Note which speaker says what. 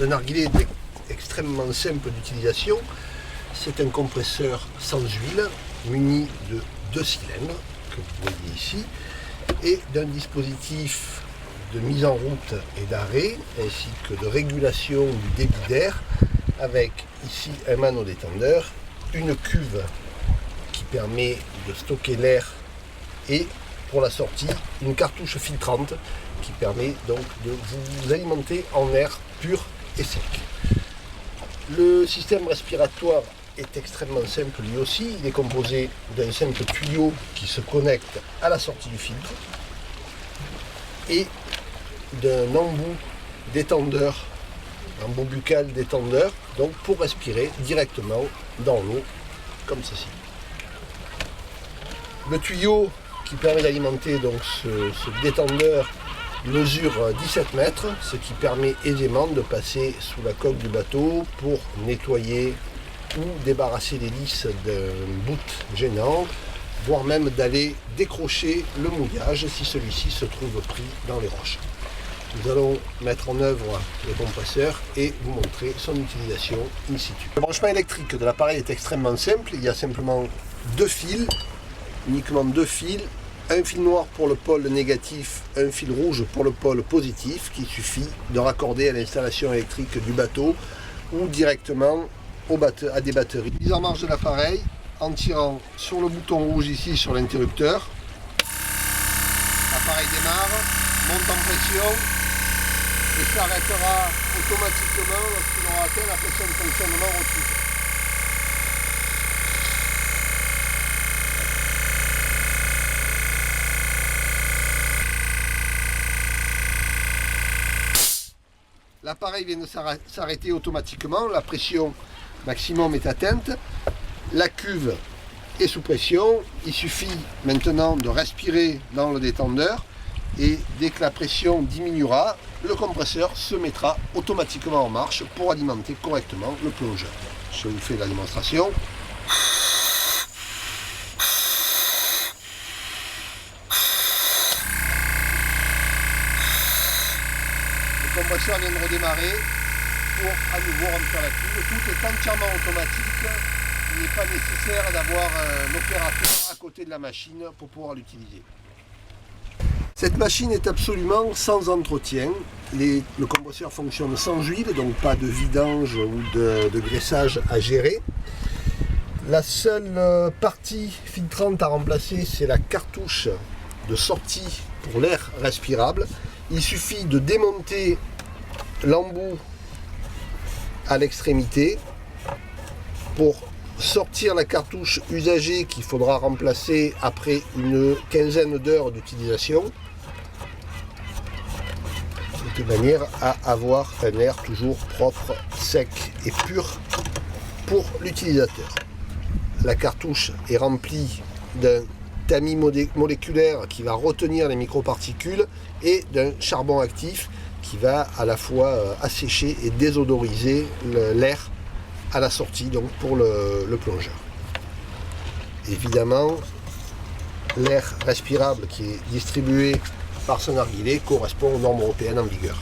Speaker 1: Le narguilé est extrêmement simple d'utilisation. C'est un compresseur sans huile, muni de 2 cylindres, que vous voyez ici, et d'un dispositif de mise en route et d'arrêt, ainsi que de régulation du débit d'air, avec ici un manodétendeur, une cuve qui permet de stocker l'air et pour la sortie, une cartouche filtrante qui permet donc de vous alimenter en air pur et sec. Le système respiratoire est extrêmement simple lui aussi. Il est composé d'un simple tuyau qui se connecte à la sortie du filtre et d'un embout détendeur, embout buccal détendeur, donc pour respirer directement dans l'eau, comme ceci. Le tuyau qui permet d'alimenter donc ce détendeur mesure 17 mètres, ce qui permet aisément de passer sous la coque du bateau pour nettoyer ou débarrasser l'hélice d'un bout gênant, voire même d'aller décrocher le mouillage si celui-ci se trouve pris dans les roches. Nous allons mettre en œuvre le compresseur et vous montrer son utilisation in situ. Le branchement électrique de l'appareil est extrêmement simple, il y a simplement 2 fils, uniquement 2 fils, un fil noir pour le pôle négatif, un fil rouge pour le pôle positif, qu'il suffit de raccorder à l'installation électrique du bateau ou directement à des batteries. Mise en marche de l'appareil en tirant sur le bouton rouge ici sur l'interrupteur. L'appareil démarre, monte en pression et s'arrêtera automatiquement lorsqu'il aura atteint la pression de fonctionnement requise. L'appareil vient de s'arrêter automatiquement, la pression maximum est atteinte, la cuve est sous pression, il suffit maintenant de respirer dans le détendeur et dès que la pression diminuera, le compresseur se mettra automatiquement en marche pour alimenter correctement le plongeur. Je vous fais la démonstration. Le compresseur vient de redémarrer pour à nouveau remplir la cuve. Tout est entièrement automatique. Il n'est pas nécessaire d'avoir un opérateur à côté de la machine pour pouvoir l'utiliser. Cette machine est absolument sans entretien. Le compresseur fonctionne sans huile, donc pas de vidange ou de graissage à gérer. La seule partie filtrante à remplacer, c'est la cartouche de sortie pour l'air respirable. Il suffit de démonter l'embout à l'extrémité pour sortir la cartouche usagée qu'il faudra remplacer après une quinzaine d'heures d'utilisation, de manière à avoir un air toujours propre, sec et pur pour l'utilisateur. La cartouche est remplie d'un tamis moléculaire qui va retenir les microparticules et d'un charbon actif qui va à la fois assécher et désodoriser l'air à la sortie, donc pour le plongeur. Évidemment, l'air respirable qui est distribué par ce narguilé correspond aux normes européennes en vigueur.